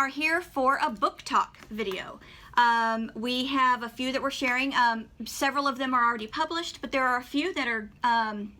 are here for a book talk video. We have a few that we're sharing. Several of them are already published, but there are a few that are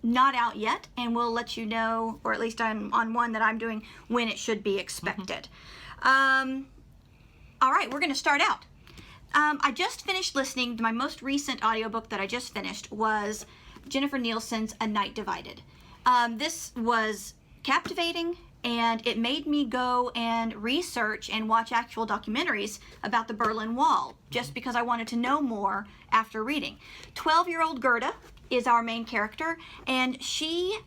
not out yet, and we'll let you know, or at least I'm on one that I'm doing, when it should be expected. All right, we're going to start out. I just finished listening. My most recent audiobook that I just finished was Jennifer Nielsen's A Night Divided. This was captivating, and it made me go and research and watch actual documentaries about the Berlin Wall, just because I wanted to know more after reading. 12-year-old Gerda is our main character, and she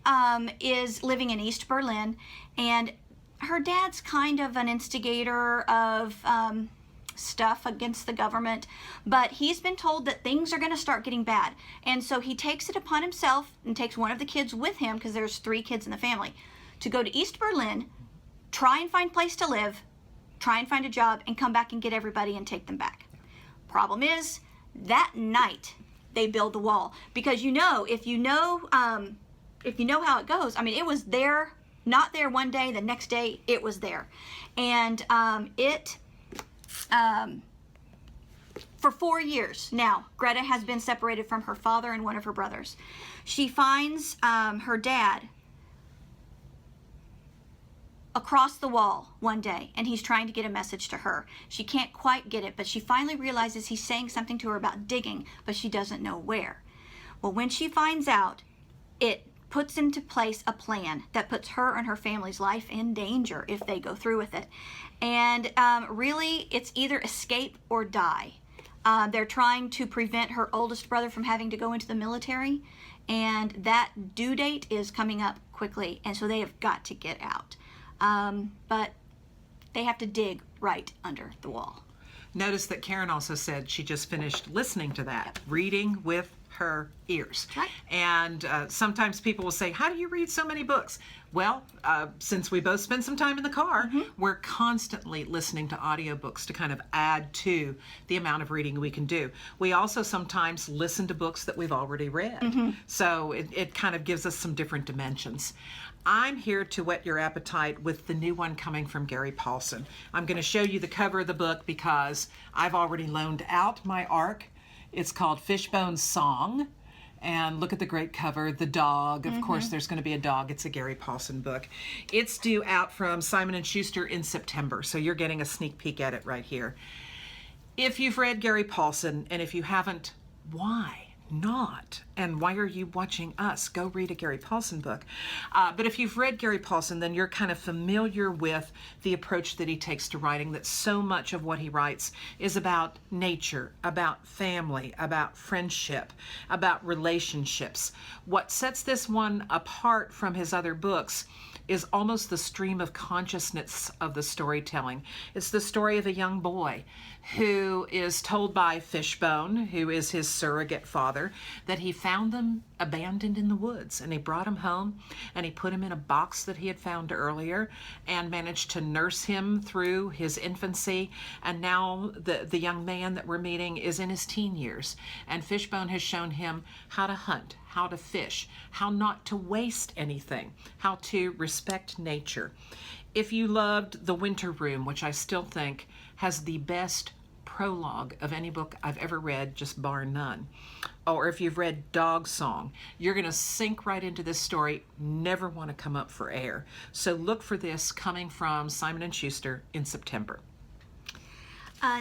is living in East Berlin, and her dad's kind of an instigator of stuff against the government, but he's been told that things are going to start getting bad, and so he takes it upon himself and takes one of the kids with him, because there's 3 kids in the family, to go to East Berlin, try and find a place to live, try and find a job, and come back and get everybody and take them back. Problem is, that night they build the wall, because if you know how it goes, I mean, it was there, not there one day, the next day it was there, and for 4 years now, Greta has been separated from her father and one of her brothers. She finds her dad across the wall one day, and he's trying to get a message to her. She can't quite get it, but she finally realizes he's saying something to her about digging, but she doesn't know where. Well, when she finds out, it puts into place a plan that puts her and her family's life in danger if they go through with it. And really, it's either escape or die. They're trying to prevent her oldest brother from having to go into the military, and that due date is coming up quickly, and so they have got to get out. But they have to dig right under the wall. Notice that Karin also said she just finished listening to that, reading with her ears. Right. And sometimes people will say, how do you read so many books? Well, since we both spend some time in the car, we're constantly listening to audiobooks to kind of add to the amount of reading we can do. We also sometimes listen to books that we've already read. So it kind of gives us some different dimensions. I'm here to whet your appetite with the new one coming from Gary Paulsen. I'm going to show you the cover of the book because I've already loaned out my ARC. It's called FISHBONE'S Song. And look at the great cover, the dog. Of course, there's going to be a dog. It's a Gary Paulsen book. It's due out from Simon & Schuster in September, so you're getting a sneak peek at it right here. If you've read Gary Paulsen, and if you haven't, why not? And why are you watching us? Go read a Gary Paulsen book. But if you've read Gary Paulsen, then you're kind of familiar with the approach that he takes to writing, that so much of what he writes is about nature, about family, about friendship, about relationships. What sets this one apart from his other books is almost the stream of consciousness of the storytelling. It's the story of a young boy who is told by Fishbone, who is his surrogate father, that he found them abandoned in the woods, and he brought him home, and he put him in a box that he had found earlier and managed to nurse him through his infancy. And now the young man that we're meeting is in his teen years, and Fishbone has shown him how to hunt, how to fish, how not to waste anything, how to respect nature. If you loved The Winter Room, which I still think has the best prologue of any book I've ever read, just bar none, or if you've read Dog Song, you're going to sink right into this story, never want to come up for air. So look for this coming from Simon & Schuster in September.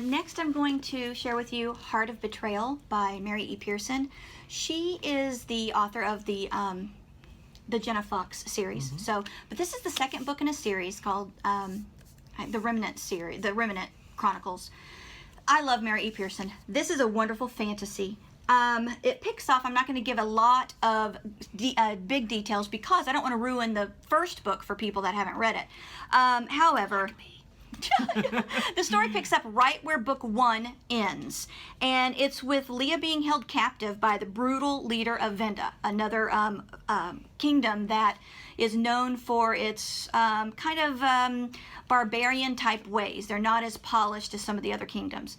Next, I'm going to share with you Heart of Betrayal by Mary E. Pearson. She is the author of the Jenna Fox series. But this is the second book in a series called the Remnant series, the Remnant Chronicles. I love Mary E. Pearson. This is a wonderful fantasy. It picks off, I'm not going to give a lot of big details because I don't want to ruin the first book for people that haven't read it. However, the story picks up right where book 1 ends, and it's with Leah being held captive by the brutal leader of Venda, another kingdom that is known for its kind of barbarian type ways. They're not as polished as some of the other kingdoms.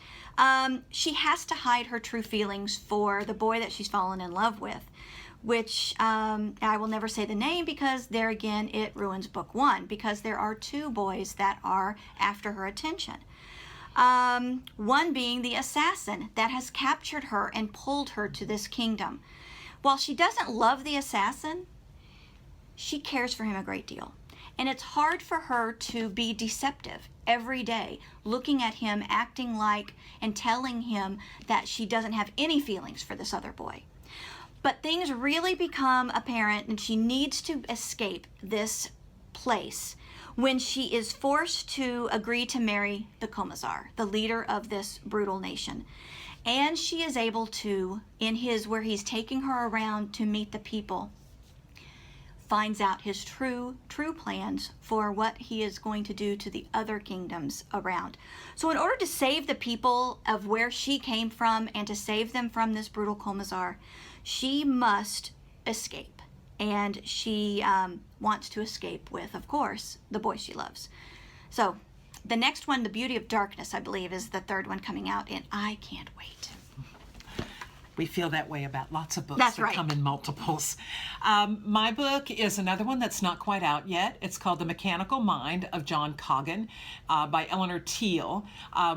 She has to hide her true feelings for the boy that she's fallen in love with. which I will never say the name because there again it ruins book 1, because there are 2 boys that are after her attention. One being the assassin that has captured her and pulled her to this kingdom. While she doesn't love the assassin, she cares for him a great deal. And it's hard for her to be deceptive every day, looking at him, acting like and telling him that she doesn't have any feelings for this other boy. But things really become apparent and she needs to escape this place when she is forced to agree to marry the Commissar, the leader of this brutal nation. And she is able to, in his, where he's taking her around to meet the people, finds out his true plans for what he is going to do to the other kingdoms around. So in order to save the people of where she came from and to save them from this brutal Commissar, she must escape. And she wants to escape with, of course, the boy she loves. So the next one, The Beauty of Darkness, I believe, is the 3rd one coming out, and I can't wait. We feel that way about lots of books That's that right. come in multiples. My book is another one that's not quite out yet. It's called The Mechanical Mind of John COGGIN by Elinor Teele.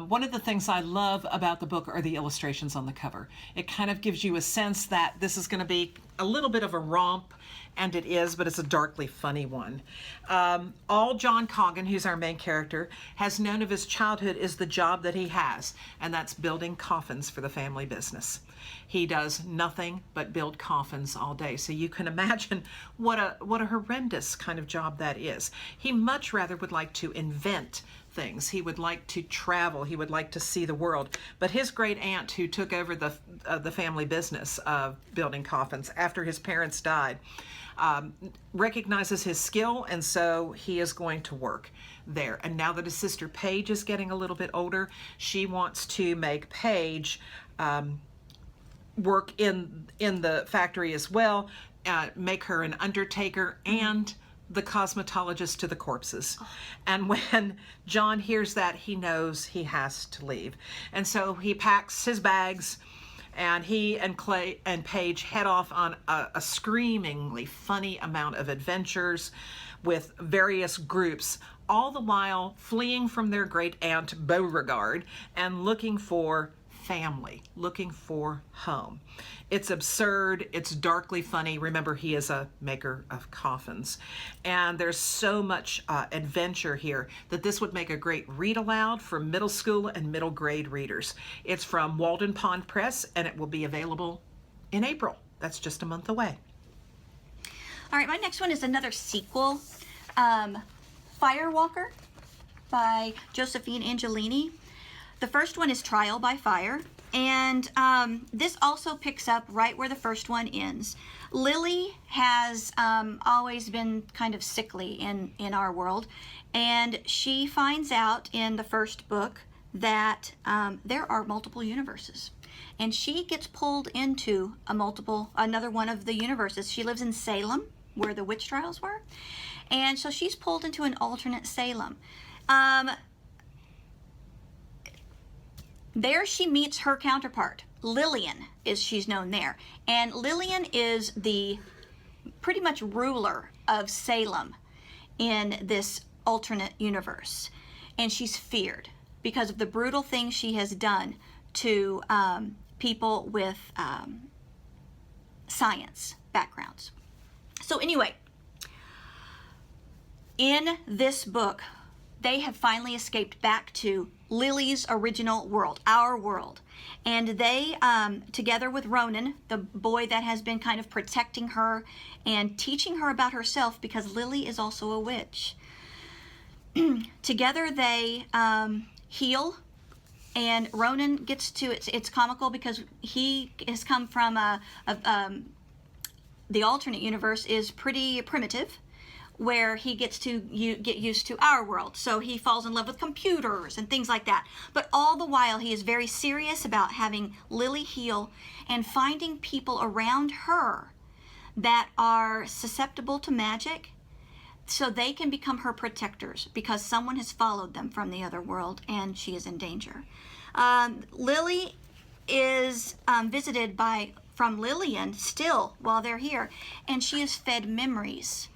One of the things I love about the book are the illustrations on the cover. It kind of gives you a sense that this is going to be a little bit of a romp, and it is, but it's a darkly funny one. All John COGGIN, who's our main character, has known of his childhood is the job that he has, and that's building coffins for the family business. He does nothing but build coffins all day, so you can imagine what a horrendous kind of job that is. He much rather would like to invent things. He would like to travel. He would like to see the world. But his great aunt, who took over the family business of building coffins after his parents died, recognizes his skill, and so he is going to work there. And now that his sister Paige is getting a little bit older, she wants to make Paige work in the factory as well, make her an undertaker and the cosmetologist to the corpses. And when John hears that, he knows he has to leave. And so he packs his bags, and he and Clay and Paige head off on a screamingly funny amount of adventures with various groups, all the while fleeing from their great aunt Beauregard and looking for family, looking for home. It's absurd, it's darkly funny. Remember, he is a maker of coffins. And there's so much adventure here that this would make a great read aloud for middle school and middle grade readers. It's from Walden Pond Press, and it will be available in April. That's just a month away. All right, my next one is another sequel, FIREWALKER by Josephine Angelini. The first one is Trial by Fire, and this also picks up right where the first one ends. Lily has always been kind of sickly in our world, and she finds out in the first book that there are multiple universes, and she gets pulled into another one of the universes. She lives in Salem, where the witch trials were, and so she's pulled into an alternate Salem. There she meets her counterpart, Lillian, she's known there. And Lillian is the pretty much ruler of Salem in this alternate universe. And she's feared because of the brutal things she has done to people with science backgrounds. So anyway, in this book, they have finally escaped back to Lily's original world, our world. And they, together with Ronan, the boy that has been kind of protecting her and teaching her about herself, because Lily is also a witch. Together they heal, and Ronan gets to, it's comical because he has come from the alternate universe is pretty primitive, where he gets to get used to our world. So he falls in love with computers and things like that. But all the while, he is very serious about having Lily heal and finding people around her that are susceptible to magic so they can become her protectors because someone has followed them from the other world and she is in danger. Lily is visited by from Lillian still while they're here, and she is fed memories.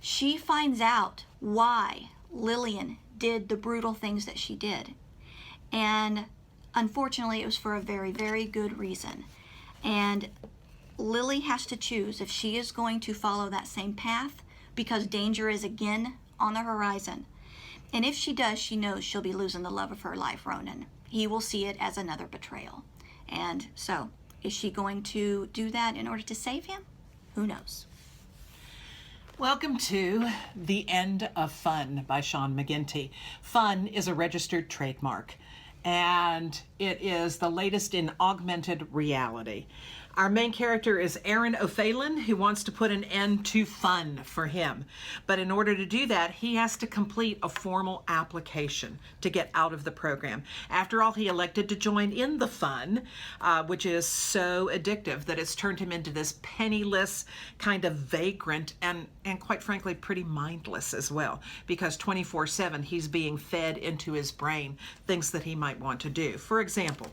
She finds out why Lillian did the brutal things that she did. And unfortunately, it was for a very, very good reason. And Lily has to choose if she is going to follow that same path, because danger is again on the horizon. And if she does, she knows she'll be losing the love of her life, Ronan. He will see it as another betrayal. And so, is she going to do that in order to save him? Who knows? Welcome to The End of Fun by Sean McGinty. Fun is a registered trademark, and it is the latest in augmented reality. Our main character is Aaron O'Phelan, who wants to put an end to fun for him. But in order to do that, he has to complete a formal application to get out of the program. After all, he elected to join in the fun, which is so addictive that it's turned him into this penniless, kind of vagrant, and quite frankly, pretty mindless as well, because 24/7 he's being fed into his brain things that he might want to do. For example,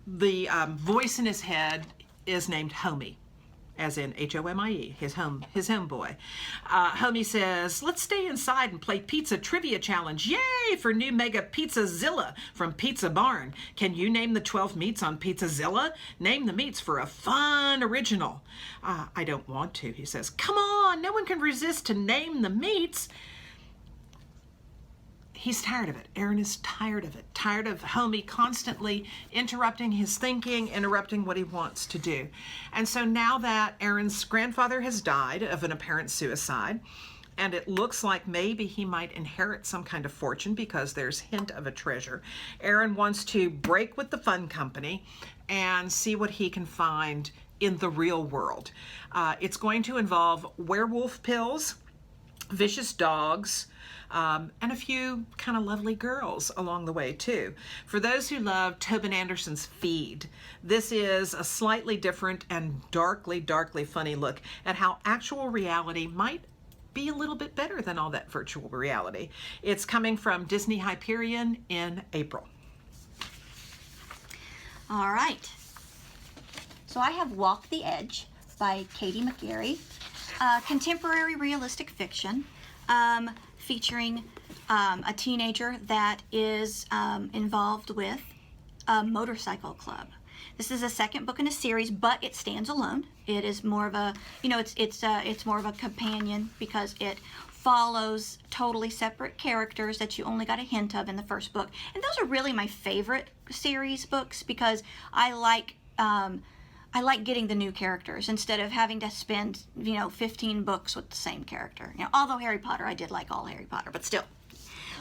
the voice in his head is named Homie, as in H-O-M-I-E, his homeboy. Homie says, "Let's stay inside and play Pizza Trivia Challenge. Yay for new Mega Pizzazilla from Pizza Barn. Can you name the 12 meats on Pizzazilla? Name the meats for a fun original." "I don't want to," he says. "Come on, no one can resist to name the meats." He's tired of it. Aaron is tired of it. Tired of Homie constantly interrupting his thinking, interrupting what he wants to do. And so now that Aaron's grandfather has died of an apparent suicide, and it looks like maybe he might inherit some kind of fortune because there's hint of a treasure, Aaron wants to break with the fun company and see what he can find in the real world. It's going to involve werewolf pills, vicious dogs, and a few kind of lovely girls along the way too. For those who love Tobin Anderson's Feed, this is a slightly different and darkly, darkly funny look at how actual reality might be a little bit better than all that virtual reality. It's coming from Disney Hyperion in April. All right. So I have Walk the Edge by Katie McGarry, contemporary realistic fiction, featuring a teenager that is involved with a motorcycle club. This is a second book in a series, but it stands alone. It is more of a, it's more of a companion because it follows totally separate characters that you only got a hint of in the first book. And those are really my favorite series books because I like getting the new characters instead of having to spend, 15 books with the same character. Although Harry Potter, I did like all Harry Potter, but still.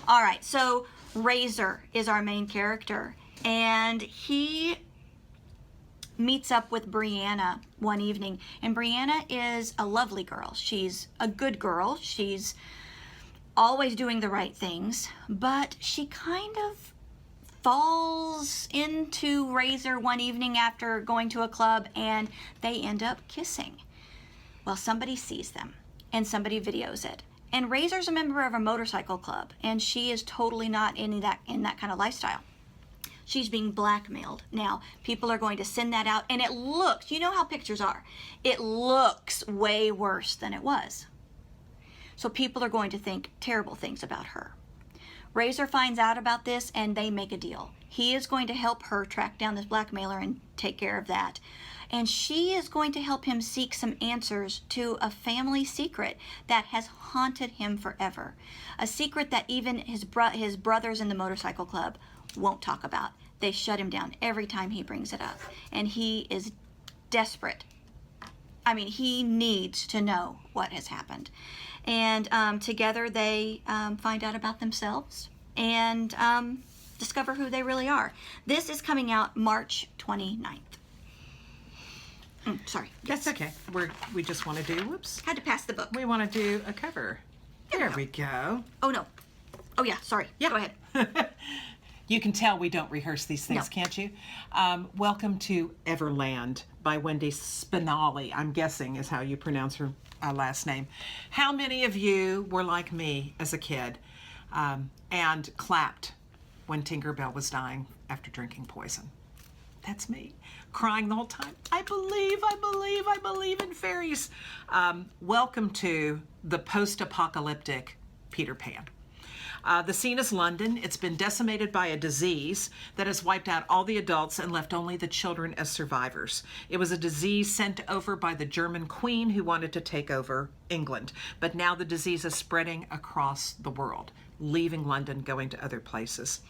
All right, so Razor is our main character, and he meets up with Brianna one evening, and Brianna is a lovely girl. She's a good girl. She's always doing the right things, but she kind of falls into Razor one evening after going to a club, and they end up kissing. Well, somebody sees them, and somebody videos it. And Razor's a member of a motorcycle club, and she is totally not in that kind of lifestyle. She's being blackmailed. Now, people are going to send that out, and it looks, you know how pictures are, it looks way worse than it was. So people are going to think terrible things about her. Razor finds out about this, and they make a deal. He is going to help her track down this blackmailer and take care of that. And she is going to help him seek some answers to a family secret that has haunted him forever. A secret that even his brothers in the motorcycle club won't talk about. They shut him down every time he brings it up. And he is desperate. I mean, he needs to know what has happened. And together they find out about themselves and discover who they really are. This is coming out March 29th. Sorry. That's okay. We just want to do, whoops. Had to pass the book. We want to do a cover. There we go. Oh, no. Oh, yeah, sorry. Yeah. Go ahead. You can tell we don't rehearse these things, No. can't you? Welcome to Everland by Wendy Spinale, I'm guessing is how you pronounce her last name. How many of you were like me as a kid and clapped when Tinkerbell was dying after drinking poison? That's me, crying the whole time. I believe in fairies. Welcome to the post-apocalyptic Peter Pan. The scene is London. It's been decimated by a disease that has wiped out all the adults and left only the children as survivors. It was a disease sent over by the German queen who wanted to take over England. But now the disease is spreading across the world, leaving London, going to other places.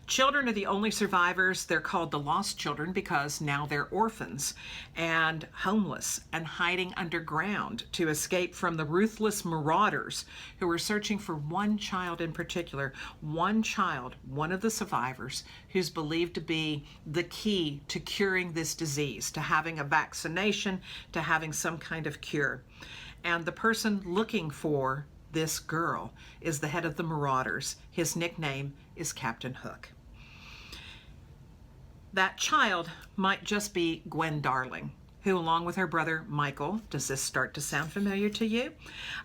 Children are the only survivors. They're called the lost children because now they're orphans and homeless and hiding underground to escape from the ruthless marauders who are searching for one child in particular, one child, one of the survivors, who's believed to be the key to curing this disease, to having a vaccination, to having some kind of cure. And the person looking for this girl is the head of the marauders. His nickname is Captain Hook. That child might just be Gwen Darling, who, along with her brother Michael, does this start to sound familiar to you?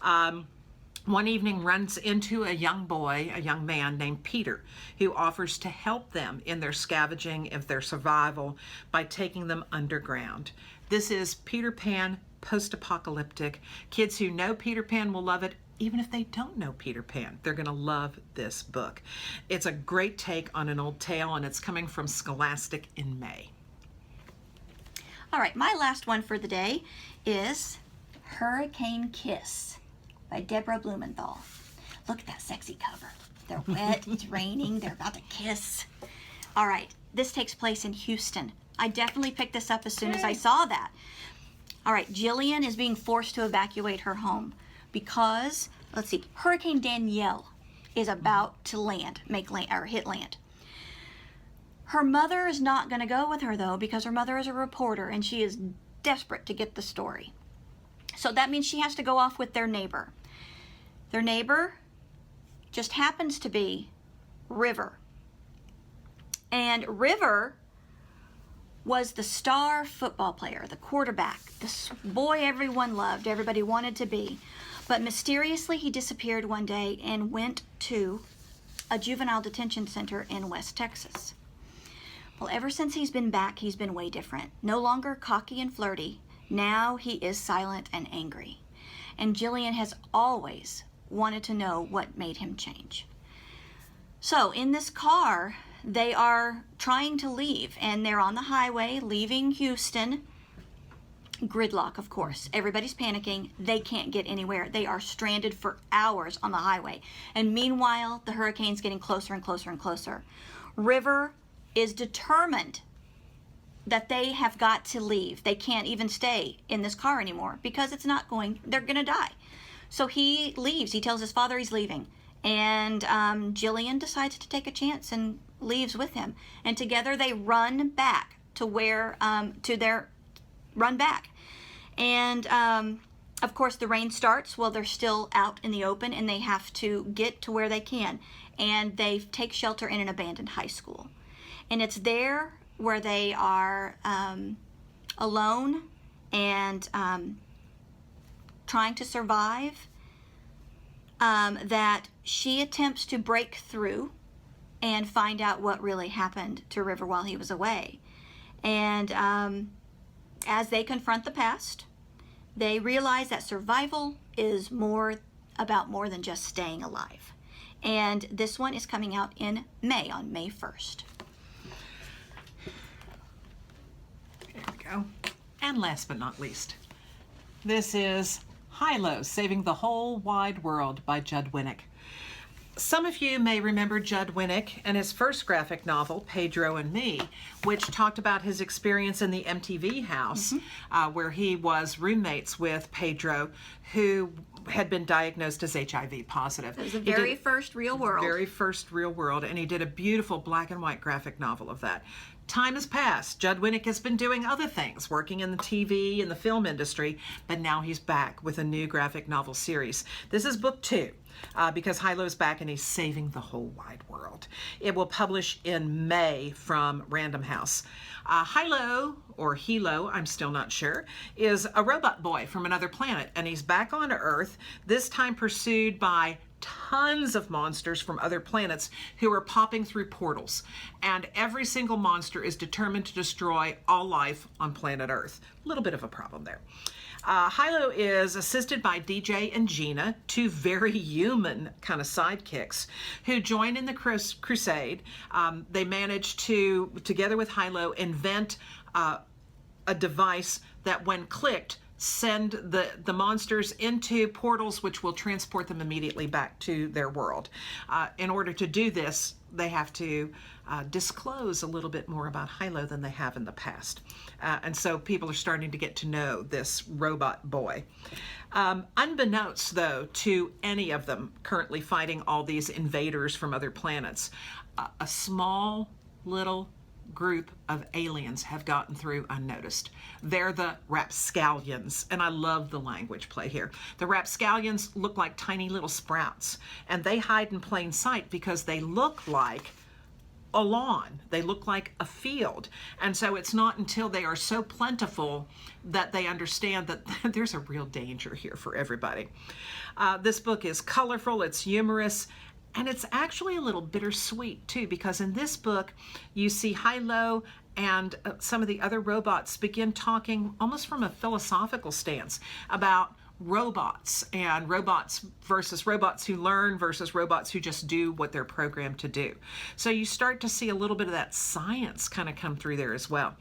One evening runs into a young boy, a young man named Peter, who offers to help them in their scavenging, of their survival, by taking them underground. This is Peter Pan, post-apocalyptic. Kids who know Peter Pan will love it. Even if they don't know Peter Pan, they're going to love this book. It's a great take on an old tale, and it's coming from Scholastic in May. All right, my last one for the day is Hurricane Kiss by Deborah Blumenthal. Look at that sexy cover. They're wet, it's raining, they're about to kiss. All right, this takes place in Houston. I definitely picked this up as soon as I saw that. All right, Jillian is being forced to evacuate her home because, let's see, Hurricane Danielle is about to hit land. Her mother is not going to go with her, though, because her mother is a reporter and she is desperate to get the story. So that means she has to go off with their neighbor. Their neighbor just happens to be River. And River was the star football player, the quarterback, the boy everyone loved, everybody wanted to be. But mysteriously, he disappeared one day and went to a juvenile detention center in West Texas. Well, ever since he's been back, he's been way different. No longer cocky and flirty. Now he is silent and angry. And Jillian has always wanted to know what made him change. So in this car, they are trying to leave, and they're on the highway leaving Houston. Gridlock, of course. Everybody's panicking. They can't get anywhere. They are stranded for hours on the highway. And meanwhile, the hurricane's getting closer and closer and closer. River is determined that they have got to leave. They can't even stay in this car anymore because they're gonna die. So he leaves. He tells his father he's leaving. And Jillian decides to take a chance and leaves with him. And together they run back to run back. And of course the rain starts while they're still out in the open, and they have to get to where they can. And they take shelter in an abandoned high school. And it's there where they are alone and trying to survive that she attempts to break through and find out what really happened to River while he was away. And as they confront the past, they realize that survival is about more than just staying alive. And this one is coming out in May, on May 1st. Here we go. And last but not least, this is HILO, Saving the Whole Wide World by Judd Winnick. Some of you may remember Judd Winnick and his first graphic novel, Pedro and Me, which talked about his experience in the MTV house, where he was roommates with Pedro, who had been diagnosed as HIV positive. It was the very first real world. Very first real world, and he did a beautiful black and white graphic novel of that. Time has passed. Judd Winnick has been doing other things, working in the TV and the film industry, but now he's back with a new graphic novel series. This is book 2. Because HILO's back and he's saving the whole wide world. It will publish in May from Random House. HILO, or HILO, I'm still not sure, is a robot boy from another planet, and he's back on Earth, this time pursued by tons of monsters from other planets who are popping through portals. And every single monster is determined to destroy all life on planet Earth. A little bit of a problem there. HILO is assisted by DJ and Gina, two very human kind of sidekicks who join in the crusade. They manage to, together with HILO, invent a device that, when clicked, send the monsters into portals which will transport them immediately back to their world. In order to do this, they have to disclose a little bit more about HILO than they have in the past. And so people are starting to get to know this robot boy. Unbeknownst, though, to any of them currently fighting all these invaders from other planets, a small little group of aliens have gotten through unnoticed. They're the rapscallions, and I love the language play here. The rapscallions look like tiny little sprouts, and they hide in plain sight because they look like a lawn. They look like a field. And so it's not until they are so plentiful that they understand that there's a real danger here for everybody. This book is colorful, it's humorous, and it's actually a little bittersweet too, because in this book you see HILO and some of the other robots begin talking almost from a philosophical stance about robots, and robots versus robots who learn versus robots who just do what they're programmed to do. So you start to see a little bit of that science kind of come through there as well.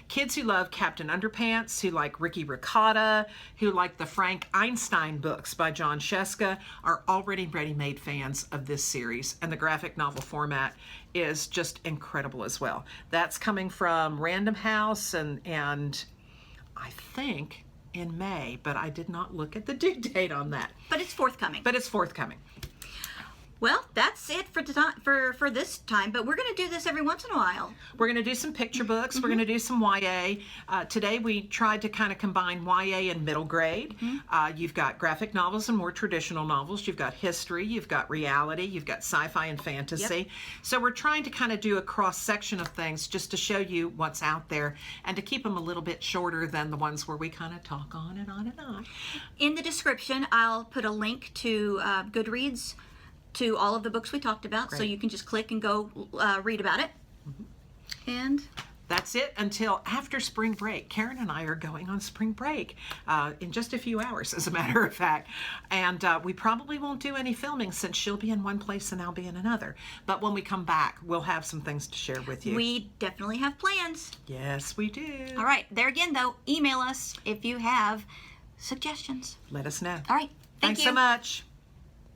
Kids who love Captain Underpants, who like Ricky Ricotta, who like the Frank Einstein books by John Sheska, are already ready-made fans of this series, and the graphic novel format is just incredible as well. That's coming from Random House, and I think in May, but I did not look at the due date on that. But it's forthcoming. Well, that's it for this time, but we're going to do this every once in a while. We're going to do some picture books. We're going to do some YA. Today we tried to kind of combine YA and middle grade. You've got graphic novels and more traditional novels. You've got history. You've got reality. You've got sci-fi and fantasy. Yep. So we're trying to kind of do a cross-section of things just to show you what's out there and to keep them a little bit shorter than the ones where we kind of talk on and on and on. In the description, I'll put a link to Goodreads, to all of the books we talked about. Great. So you can just click and go read about it. And that's it until after spring break. Karin and I are going on spring break in just a few hours, as a matter of fact. And we probably won't do any filming since she'll be in one place and I'll be in another. But when we come back, we'll have some things to share with you. We definitely have plans. Yes, we do. All right. There again, though, email us if you have suggestions. Let us know. All right. Thanks so much.